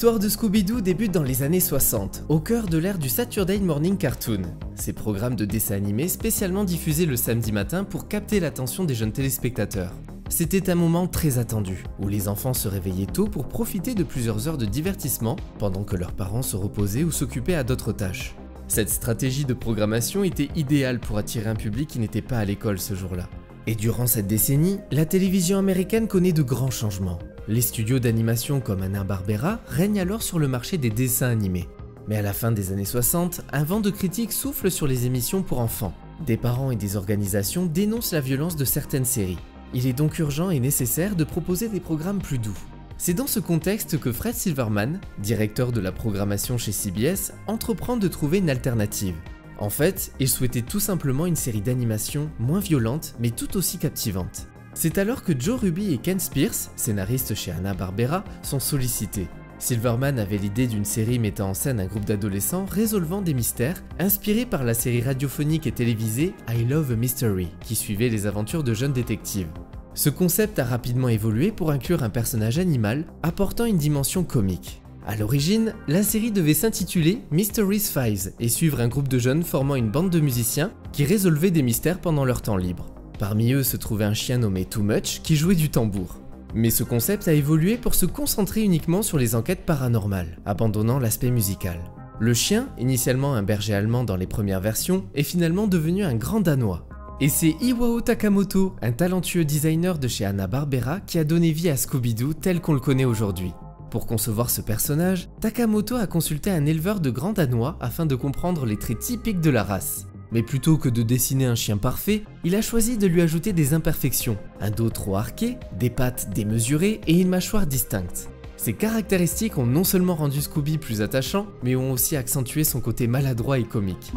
L'histoire de Scooby-Doo débute dans les années 60, au cœur de l'ère du Saturday Morning Cartoon. Ces programmes de dessins animés spécialement diffusés le samedi matin pour capter l'attention des jeunes téléspectateurs. C'était un moment très attendu, où les enfants se réveillaient tôt pour profiter de plusieurs heures de divertissement, pendant que leurs parents se reposaient ou s'occupaient à d'autres tâches. Cette stratégie de programmation était idéale pour attirer un public qui n'était pas à l'école ce jour-là. Et durant cette décennie, la télévision américaine connaît de grands changements. Les studios d'animation comme Hanna-Barbera règnent alors sur le marché des dessins animés. Mais à la fin des années 60, un vent de critique souffle sur les émissions pour enfants. Des parents et des organisations dénoncent la violence de certaines séries. Il est donc urgent et nécessaire de proposer des programmes plus doux. C'est dans ce contexte que Fred Silverman, directeur de la programmation chez CBS, entreprend de trouver une alternative. En fait, il souhaitait tout simplement une série d'animation moins violente mais tout aussi captivante. C'est alors que Joe Ruby et Ken Spears, scénaristes chez Hanna-Barbera, sont sollicités. Silverman avait l'idée d'une série mettant en scène un groupe d'adolescents résolvant des mystères, inspirée par la série radiophonique et télévisée I Love a Mystery, qui suivait les aventures de jeunes détectives. Ce concept a rapidement évolué pour inclure un personnage animal, apportant une dimension comique. À l'origine, la série devait s'intituler Mysteries Files et suivre un groupe de jeunes formant une bande de musiciens qui résolvaient des mystères pendant leur temps libre. Parmi eux se trouvait un chien nommé Too Much qui jouait du tambour. Mais ce concept a évolué pour se concentrer uniquement sur les enquêtes paranormales, abandonnant l'aspect musical. Le chien, initialement un berger allemand dans les premières versions, est finalement devenu un grand danois. Et c'est Iwao Takamoto, un talentueux designer de chez Hanna-Barbera, qui a donné vie à Scooby-Doo tel qu'on le connaît aujourd'hui. Pour concevoir ce personnage, Takamoto a consulté un éleveur de grands danois afin de comprendre les traits typiques de la race. Mais plutôt que de dessiner un chien parfait, il a choisi de lui ajouter des imperfections, un dos trop arqué, des pattes démesurées et une mâchoire distincte. Ces caractéristiques ont non seulement rendu Scooby plus attachant, mais ont aussi accentué son côté maladroit et comique.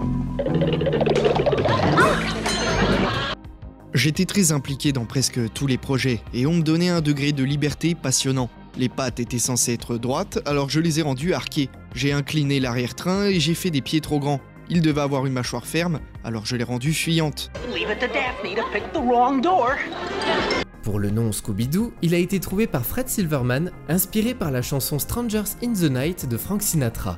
J'étais très impliqué dans presque tous les projets et on me donnait un degré de liberté passionnant. Les pattes étaient censées être droites, alors je les ai rendues arquées. J'ai incliné l'arrière-train et j'ai fait des pieds trop grands. Il devait avoir une mâchoire ferme, alors je l'ai rendue fuyante. Pour le nom Scooby-Doo, il a été trouvé par Fred Silverman, inspiré par la chanson Strangers in the Night de Frank Sinatra.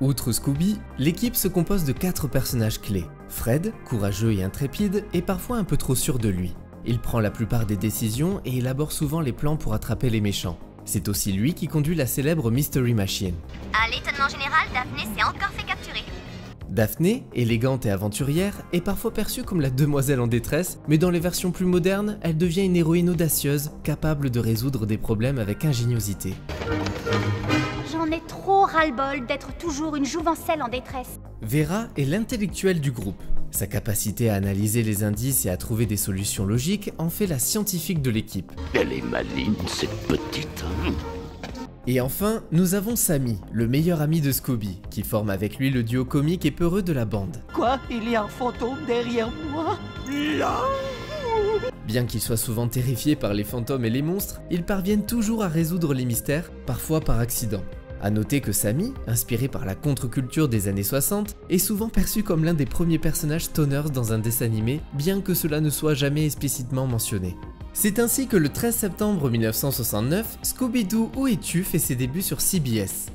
Outre Scooby, l'équipe se compose de 4 personnages clés. Fred, courageux et intrépide, est parfois un peu trop sûr de lui. Il prend la plupart des décisions et élabore souvent les plans pour attraper les méchants. C'est aussi lui qui conduit la célèbre Mystery Machine. À l'étonnement général, Daphné s'est encore fait capturer. Daphné, élégante et aventurière, est parfois perçue comme la demoiselle en détresse, mais dans les versions plus modernes, elle devient une héroïne audacieuse, capable de résoudre des problèmes avec ingéniosité. J'en ai trop ras-le-bol d'être toujours une jouvencelle en détresse. Vera est l'intellectuelle du groupe. Sa capacité à analyser les indices et à trouver des solutions logiques en fait la scientifique de l'équipe. Elle est maligne, cette petite. Et enfin, nous avons Sammy, le meilleur ami de Scooby, qui forme avec lui le duo comique et peureux de la bande. Quoi? Il y a un fantôme derrière moi? Là! Bien qu'ils soient souvent terrifiés par les fantômes et les monstres, ils parviennent toujours à résoudre les mystères, parfois par accident. A noter que Sammy, inspiré par la contre-culture des années 60, est souvent perçu comme l'un des premiers personnages stoners dans un dessin animé, bien que cela ne soit jamais explicitement mentionné. C'est ainsi que le 13 septembre 1969, Scooby-Doo Où es-tu fait ses débuts sur CBS.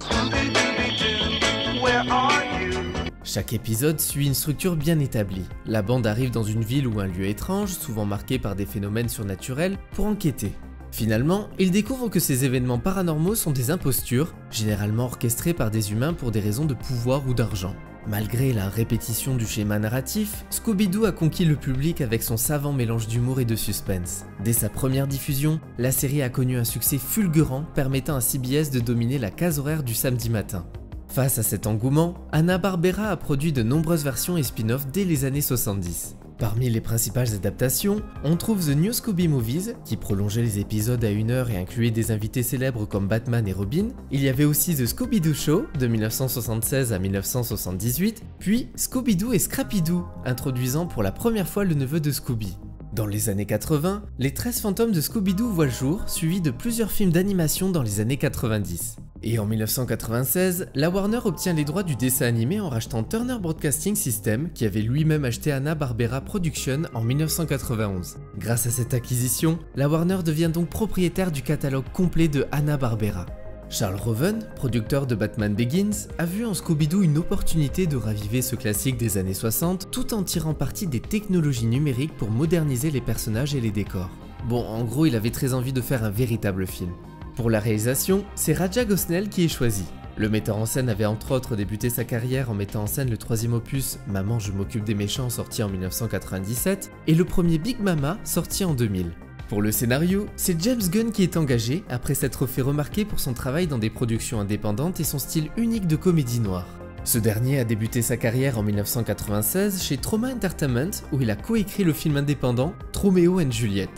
Chaque épisode suit une structure bien établie. La bande arrive dans une ville ou un lieu étrange, souvent marqué par des phénomènes surnaturels, pour enquêter. Finalement, ils découvrent que ces événements paranormaux sont des impostures, généralement orchestrées par des humains pour des raisons de pouvoir ou d'argent. Malgré la répétition du schéma narratif, Scooby-Doo a conquis le public avec son savant mélange d'humour et de suspense. Dès sa première diffusion, la série a connu un succès fulgurant permettant à CBS de dominer la case horaire du samedi matin. Face à cet engouement, Hanna-Barbera a produit de nombreuses versions et spin-offs dès les années 70. Parmi les principales adaptations, on trouve The New Scooby Movies, qui prolongeait les épisodes à 1 heure et incluait des invités célèbres comme Batman et Robin. Il y avait aussi The Scooby-Doo Show, de 1976 à 1978, puis Scooby-Doo et Scrappy-Doo, introduisant pour la première fois le neveu de Scooby. Dans les années 80, les 13 fantômes de Scooby-Doo voient le jour, suivis de plusieurs films d'animation dans les années 90. Et en 1996, la Warner obtient les droits du dessin animé en rachetant Turner Broadcasting System, qui avait lui-même acheté Hanna-Barbera Productions en 1991. Grâce à cette acquisition, la Warner devient donc propriétaire du catalogue complet de Hanna-Barbera. Charles Roven, producteur de Batman Begins, a vu en Scooby-Doo une opportunité de raviver ce classique des années 60 tout en tirant parti des technologies numériques pour moderniser les personnages et les décors. Bon, en gros, il avait très envie de faire un véritable film. Pour la réalisation, c'est Raja Gosnell qui est choisi. Le metteur en scène avait entre autres débuté sa carrière en mettant en scène le troisième opus Maman je m'occupe des méchants sorti en 1997 et le premier Big Mama sorti en 2000. Pour le scénario, c'est James Gunn qui est engagé après s'être fait remarquer pour son travail dans des productions indépendantes et son style unique de comédie noire. Ce dernier a débuté sa carrière en 1996 chez Troma Entertainment où il a coécrit le film indépendant Tromeo and Juliet.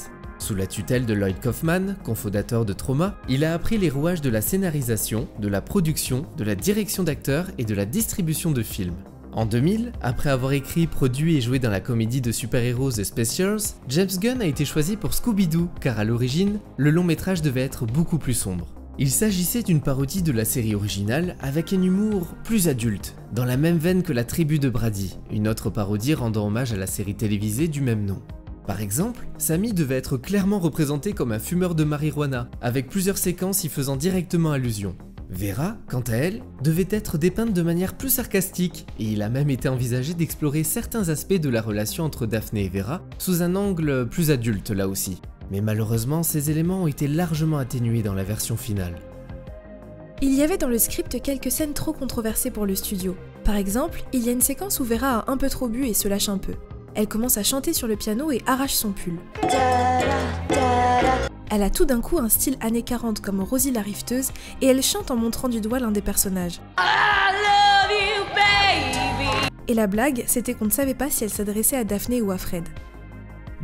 Sous la tutelle de Lloyd Kaufman, cofondateur de Troma, il a appris les rouages de la scénarisation, de la production, de la direction d'acteurs et de la distribution de films. En 2000, après avoir écrit, produit et joué dans la comédie de super-héros The Specials, James Gunn a été choisi pour Scooby-Doo car à l'origine, le long métrage devait être beaucoup plus sombre. Il s'agissait d'une parodie de la série originale avec un humour plus adulte, dans la même veine que La Tribu de Brady, une autre parodie rendant hommage à la série télévisée du même nom. Par exemple, Sammy devait être clairement représenté comme un fumeur de marijuana, avec plusieurs séquences y faisant directement allusion. Vera, quant à elle, devait être dépeinte de manière plus sarcastique, et il a même été envisagé d'explorer certains aspects de la relation entre Daphné et Vera, sous un angle plus adulte là aussi. Mais malheureusement, ces éléments ont été largement atténués dans la version finale. Il y avait dans le script quelques scènes trop controversées pour le studio. Par exemple, il y a une séquence où Vera a un peu trop bu et se lâche un peu. Elle commence à chanter sur le piano et arrache son pull. Elle a tout d'un coup un style années 40 comme Rosie la rifteuse et elle chante en montrant du doigt l'un des personnages. I love you, baby. Et la blague, c'était qu'on ne savait pas si elle s'adressait à Daphné ou à Fred.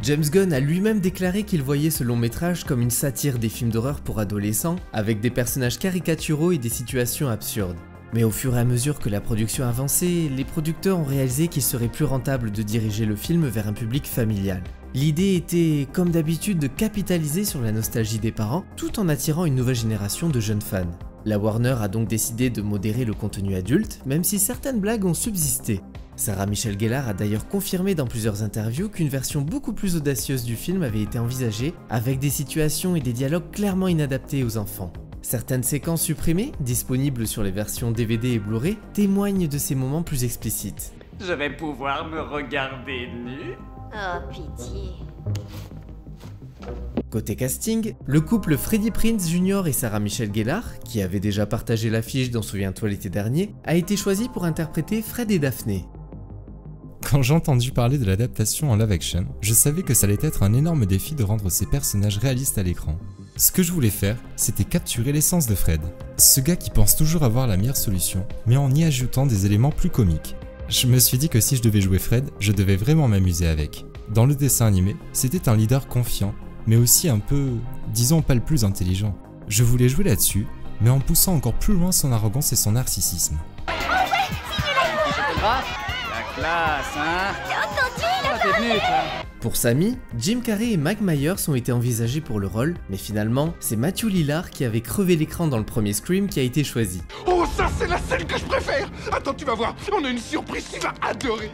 James Gunn a lui-même déclaré qu'il voyait ce long métrage comme une satire des films d'horreur pour adolescents, avec des personnages caricaturaux et des situations absurdes. Mais au fur et à mesure que la production avançait, les producteurs ont réalisé qu'il serait plus rentable de diriger le film vers un public familial. L'idée était, comme d'habitude, de capitaliser sur la nostalgie des parents, tout en attirant une nouvelle génération de jeunes fans. La Warner a donc décidé de modérer le contenu adulte, même si certaines blagues ont subsisté. Sarah Michelle Gellar a d'ailleurs confirmé dans plusieurs interviews qu'une version beaucoup plus audacieuse du film avait été envisagée, avec des situations et des dialogues clairement inadaptés aux enfants. Certaines séquences supprimées, disponibles sur les versions DVD et Blu-ray, témoignent de ces moments plus explicites. Je vais pouvoir me regarder nu. Oh, pitié. Côté casting, le couple Freddie Prinze Jr. et Sarah Michelle Gellar, qui avait déjà partagé l'affiche dans Souviens-toi l'été dernier, a été choisi pour interpréter Fred et Daphné. Quand j'ai entendu parler de l'adaptation en live action, je savais que ça allait être un énorme défi de rendre ces personnages réalistes à l'écran. Ce que je voulais faire, c'était capturer l'essence de Fred. Ce gars qui pense toujours avoir la meilleure solution, mais en y ajoutant des éléments plus comiques. Je me suis dit que si je devais jouer Fred, je devais vraiment m'amuser avec. Dans le dessin animé, c'était un leader confiant, mais aussi un peu, disons pas le plus intelligent. Je voulais jouer là-dessus, mais en poussant encore plus loin son arrogance et son narcissisme. La classe, hein? T'es venu, toi. Pour Sammy, Jim Carrey et Mike Myers ont été envisagés pour le rôle, mais finalement, c'est Matthew Lillard qui avait crevé l'écran dans le premier Scream qui a été choisi. Oh, ça c'est la scène que je préfère! Attends, tu vas voir, on a une surprise, tu vas adorer!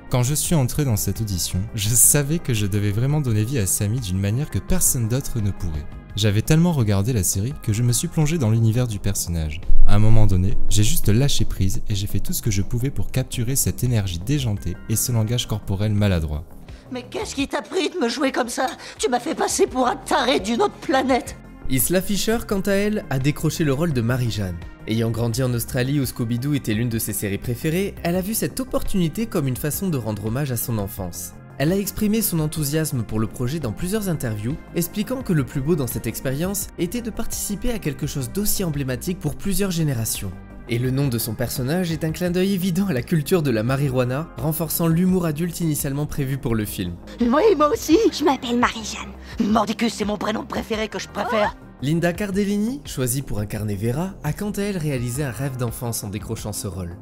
Quand je suis entré dans cette audition, je savais que je devais vraiment donner vie à Sammy d'une manière que personne d'autre ne pourrait. J'avais tellement regardé la série que je me suis plongé dans l'univers du personnage. À un moment donné, j'ai juste lâché prise et j'ai fait tout ce que je pouvais pour capturer cette énergie déjantée et ce langage corporel maladroit. Mais qu'est-ce qui t'a pris de me jouer comme ça? Tu m'as fait passer pour un taré d'une autre planète. Isla Fisher, quant à elle, a décroché le rôle de Marie-Jeanne. Ayant grandi en Australie où Scooby-Doo était l'une de ses séries préférées, elle a vu cette opportunité comme une façon de rendre hommage à son enfance. Elle a exprimé son enthousiasme pour le projet dans plusieurs interviews, expliquant que le plus beau dans cette expérience était de participer à quelque chose d'aussi emblématique pour plusieurs générations. Et le nom de son personnage est un clin d'œil évident à la culture de la marijuana, renforçant l'humour adulte initialement prévu pour le film. Oui, moi aussi. Je m'appelle Marie-Jeanne. Mordicus, c'est mon prénom préféré que je préfère. Linda Cardellini, choisie pour incarner Vera, a quant à elle réalisé un rêve d'enfance en décrochant ce rôle.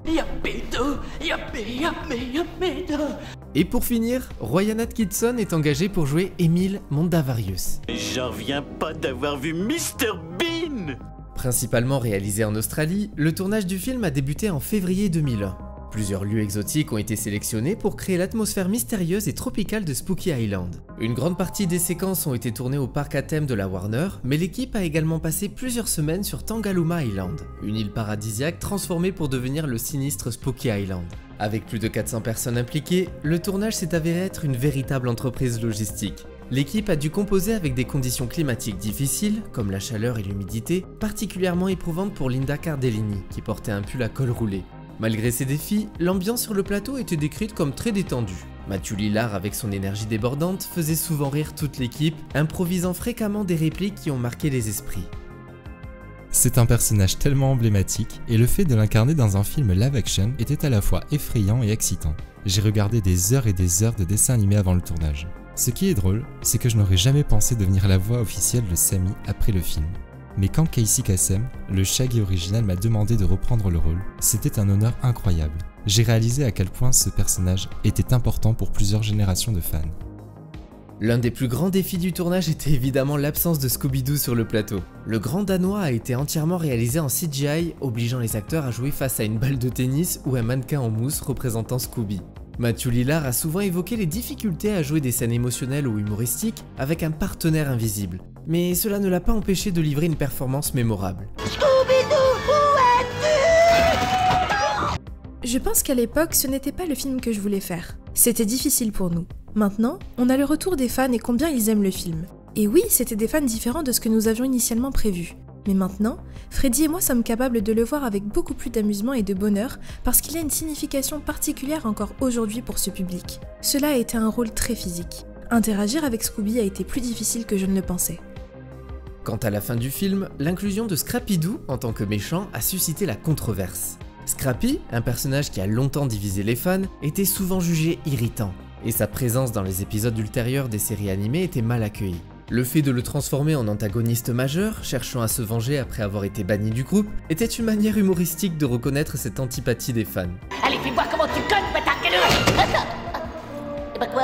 Et pour finir, Rowan Atkinson est engagé pour jouer Emile Mondavarius. J'en reviens pas d'avoir vu Mr. Bean. Principalement réalisé en Australie, le tournage du film a débuté en février 2001. Plusieurs lieux exotiques ont été sélectionnés pour créer l'atmosphère mystérieuse et tropicale de Spooky Island. Une grande partie des séquences ont été tournées au parc à thème de la Warner, mais l'équipe a également passé plusieurs semaines sur Tangalooma Island, une île paradisiaque transformée pour devenir le sinistre Spooky Island. Avec plus de 400 personnes impliquées, le tournage s'est avéré être une véritable entreprise logistique. L'équipe a dû composer avec des conditions climatiques difficiles, comme la chaleur et l'humidité, particulièrement éprouvantes pour Linda Cardellini, qui portait un pull à col roulé. Malgré ces défis, l'ambiance sur le plateau était décrite comme très détendue. Matthew Lillard, avec son énergie débordante, faisait souvent rire toute l'équipe, improvisant fréquemment des répliques qui ont marqué les esprits. C'est un personnage tellement emblématique, et le fait de l'incarner dans un film live-action était à la fois effrayant et excitant. J'ai regardé des heures et des heures de dessins animés avant le tournage. Ce qui est drôle, c'est que je n'aurais jamais pensé devenir la voix officielle de Sammy après le film. Mais quand Casey Kasem, le Shaggy original, m'a demandé de reprendre le rôle, c'était un honneur incroyable. J'ai réalisé à quel point ce personnage était important pour plusieurs générations de fans. L'un des plus grands défis du tournage était évidemment l'absence de Scooby-Doo sur le plateau. Le Grand Danois a été entièrement réalisé en CGI, obligeant les acteurs à jouer face à une balle de tennis ou un mannequin en mousse représentant Scooby. Matthew Lillard a souvent évoqué les difficultés à jouer des scènes émotionnelles ou humoristiques avec un partenaire invisible, mais cela ne l'a pas empêché de livrer une performance mémorable. Scooby-Doo, où es-tu? Je pense qu'à l'époque, ce n'était pas le film que je voulais faire. C'était difficile pour nous. Maintenant, on a le retour des fans et combien ils aiment le film. Et oui, c'était des fans différents de ce que nous avions initialement prévu. Mais maintenant, Freddy et moi sommes capables de le voir avec beaucoup plus d'amusement et de bonheur parce qu'il a une signification particulière encore aujourd'hui pour ce public. Cela a été un rôle très physique. Interagir avec Scooby a été plus difficile que je ne le pensais. Quant à la fin du film, l'inclusion de Scrappy-Doo en tant que méchant a suscité la controverse. Scrappy, un personnage qui a longtemps divisé les fans, était souvent jugé irritant, et sa présence dans les épisodes ultérieurs des séries animées était mal accueillie. Le fait de le transformer en antagoniste majeur, cherchant à se venger après avoir été banni du groupe, était une manière humoristique de reconnaître cette antipathie des fans. Allez, fais voir comment tu cognes, bâtard, bah quoi?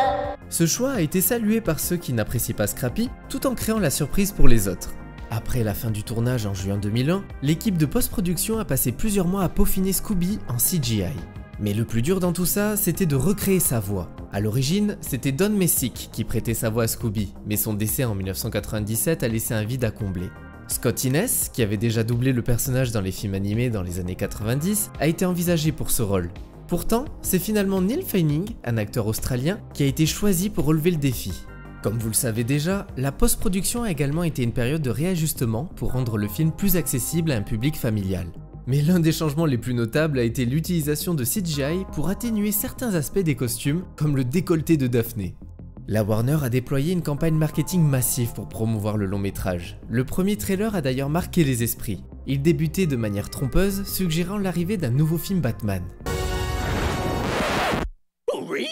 Ce choix a été salué par ceux qui n'apprécient pas Scrappy, tout en créant la surprise pour les autres. Après la fin du tournage en juin 2001, l'équipe de post-production a passé plusieurs mois à peaufiner Scooby en CGI. Mais le plus dur dans tout ça, c'était de recréer sa voix. À l'origine, c'était Don Messick qui prêtait sa voix à Scooby, mais son décès en 1997 a laissé un vide à combler. Scott Innes, qui avait déjà doublé le personnage dans les films animés dans les années 90, a été envisagé pour ce rôle. Pourtant, c'est finalement Neil Fanning, un acteur australien, qui a été choisi pour relever le défi. Comme vous le savez déjà, la post-production a également été une période de réajustement pour rendre le film plus accessible à un public familial. Mais l'un des changements les plus notables a été l'utilisation de CGI pour atténuer certains aspects des costumes, comme le décolleté de Daphné. La Warner a déployé une campagne marketing massive pour promouvoir le long métrage. Le premier trailer a d'ailleurs marqué les esprits. Il débutait de manière trompeuse, suggérant l'arrivée d'un nouveau film Batman. Oui.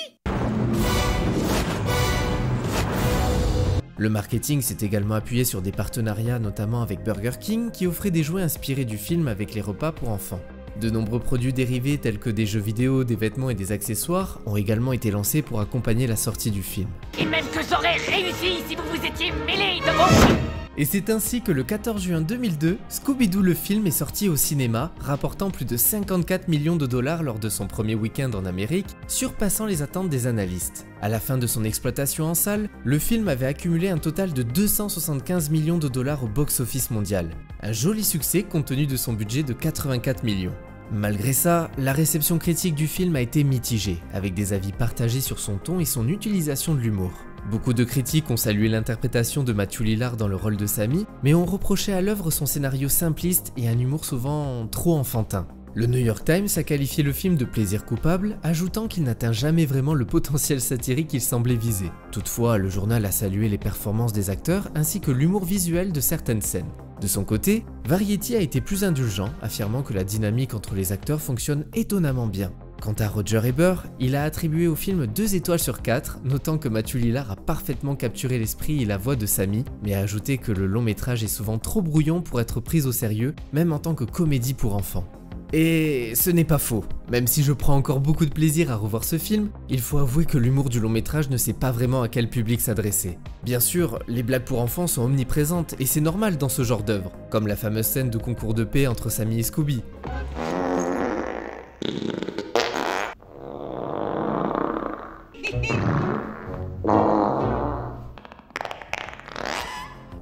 Le marketing s'est également appuyé sur des partenariats notamment avec Burger King qui offrait des jouets inspirés du film avec les repas pour enfants. De nombreux produits dérivés tels que des jeux vidéo, des vêtements et des accessoires ont également été lancés pour accompagner la sortie du film. Et même que j'aurais réussi si vous vous étiez mêlés de mon... Et c'est ainsi que le 14 juin 2002, Scooby-Doo le film est sorti au cinéma, rapportant plus de 54 millions de dollars lors de son premier week-end en Amérique, surpassant les attentes des analystes. À la fin de son exploitation en salle, le film avait accumulé un total de 275 millions de dollars au box-office mondial. Un joli succès compte tenu de son budget de 84 millions. Malgré ça, la réception critique du film a été mitigée, avec des avis partagés sur son ton et son utilisation de l'humour. Beaucoup de critiques ont salué l'interprétation de Matthew Lillard dans le rôle de Sammy, mais ont reproché à l'œuvre son scénario simpliste et un humour souvent trop enfantin. Le New York Times a qualifié le film de plaisir coupable, ajoutant qu'il n'atteint jamais vraiment le potentiel satirique qu'il semblait viser. Toutefois, le journal a salué les performances des acteurs ainsi que l'humour visuel de certaines scènes. De son côté, Variety a été plus indulgent, affirmant que la dynamique entre les acteurs fonctionne étonnamment bien. Quant à Roger Ebert, il a attribué au film 2 étoiles sur 4, notant que Matthew Lillard a parfaitement capturé l'esprit et la voix de Sammy, mais a ajouté que le long métrage est souvent trop brouillon pour être pris au sérieux, même en tant que comédie pour enfants. Et ce n'est pas faux. Même si je prends encore beaucoup de plaisir à revoir ce film, il faut avouer que l'humour du long métrage ne sait pas vraiment à quel public s'adresser. Bien sûr, les blagues pour enfants sont omniprésentes et c'est normal dans ce genre d'œuvre, comme la fameuse scène de concours de paix entre Sammy et Scooby.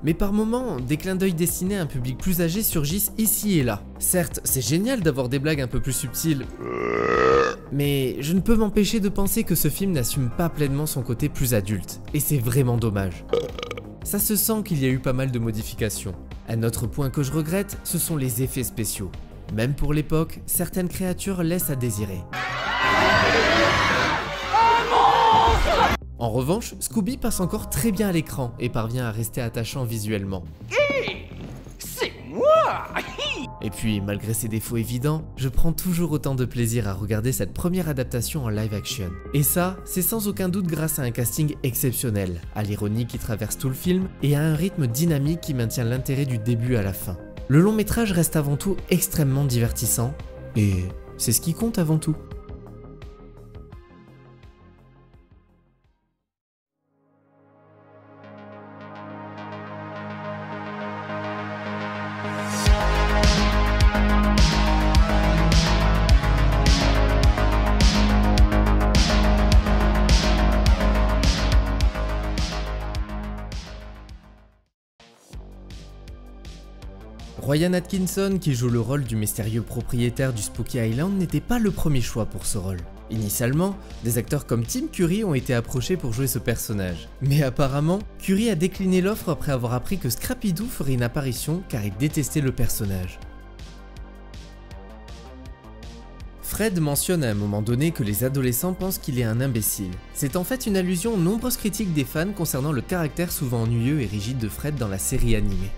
Mais par moments, des clins d'œil destinés à un public plus âgé surgissent ici et là. Certes, c'est génial d'avoir des blagues un peu plus subtiles, mais je ne peux m'empêcher de penser que ce film n'assume pas pleinement son côté plus adulte, et c'est vraiment dommage. Ça se sent qu'il y a eu pas mal de modifications. Un autre point que je regrette, ce sont les effets spéciaux. Même pour l'époque, certaines créatures laissent à désirer. En revanche, Scooby passe encore très bien à l'écran et parvient à rester attachant visuellement. C'est moi! Et puis, malgré ses défauts évidents, je prends toujours autant de plaisir à regarder cette première adaptation en live action. Et ça, c'est sans aucun doute grâce à un casting exceptionnel, à l'ironie qui traverse tout le film et à un rythme dynamique qui maintient l'intérêt du début à la fin. Le long métrage reste avant tout extrêmement divertissant, et c'est ce qui compte avant tout. Rowan Atkinson, qui joue le rôle du mystérieux propriétaire du Spooky Island, n'était pas le premier choix pour ce rôle. Initialement, des acteurs comme Tim Curry ont été approchés pour jouer ce personnage. Mais apparemment, Curry a décliné l'offre après avoir appris que Scrappy-Doo ferait une apparition car il détestait le personnage. Fred mentionne à un moment donné que les adolescents pensent qu'il est un imbécile. C'est en fait une allusion aux nombreuses critiques des fans concernant le caractère souvent ennuyeux et rigide de Fred dans la série animée.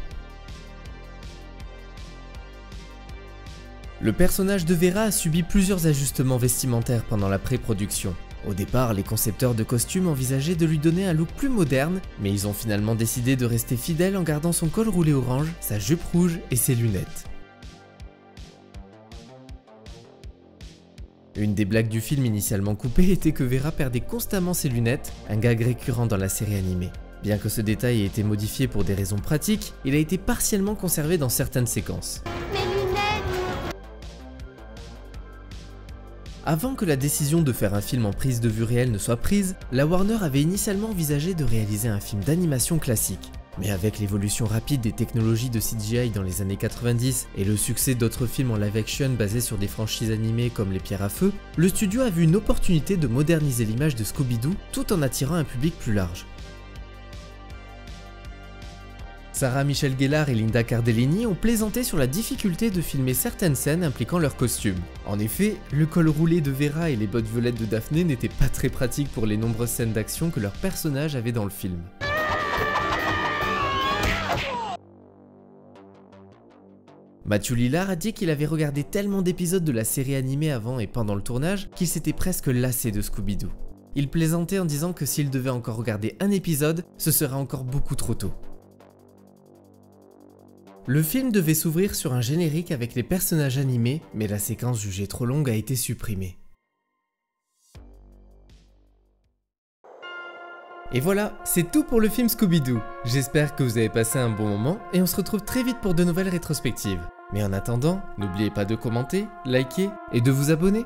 Le personnage de Vera a subi plusieurs ajustements vestimentaires pendant la pré-production. Au départ, les concepteurs de costumes envisageaient de lui donner un look plus moderne, mais ils ont finalement décidé de rester fidèles en gardant son col roulé orange, sa jupe rouge et ses lunettes. Une des blagues du film initialement coupée était que Vera perdait constamment ses lunettes, un gag récurrent dans la série animée. Bien que ce détail ait été modifié pour des raisons pratiques, il a été partiellement conservé dans certaines séquences. Avant que la décision de faire un film en prise de vue réelle ne soit prise, la Warner avait initialement envisagé de réaliser un film d'animation classique. Mais avec l'évolution rapide des technologies de CGI dans les années 90 et le succès d'autres films en live action basés sur des franchises animées comme Les Pierres à Feu, le studio a vu une opportunité de moderniser l'image de Scooby-Doo tout en attirant un public plus large. Sarah Michelle Gellar et Linda Cardellini ont plaisanté sur la difficulté de filmer certaines scènes impliquant leurs costumes. En effet, le col roulé de Vera et les bottes violettes de Daphné n'étaient pas très pratiques pour les nombreuses scènes d'action que leurs personnages avaient dans le film. Matthew Lillard a dit qu'il avait regardé tellement d'épisodes de la série animée avant et pendant le tournage qu'il s'était presque lassé de Scooby-Doo. Il plaisantait en disant que s'il devait encore regarder un épisode, ce serait encore beaucoup trop tôt. Le film devait s'ouvrir sur un générique avec les personnages animés, mais la séquence jugée trop longue a été supprimée. Et voilà, c'est tout pour le film Scooby-Doo. J'espère que vous avez passé un bon moment et on se retrouve très vite pour de nouvelles rétrospectives. Mais en attendant, n'oubliez pas de commenter, liker et de vous abonner.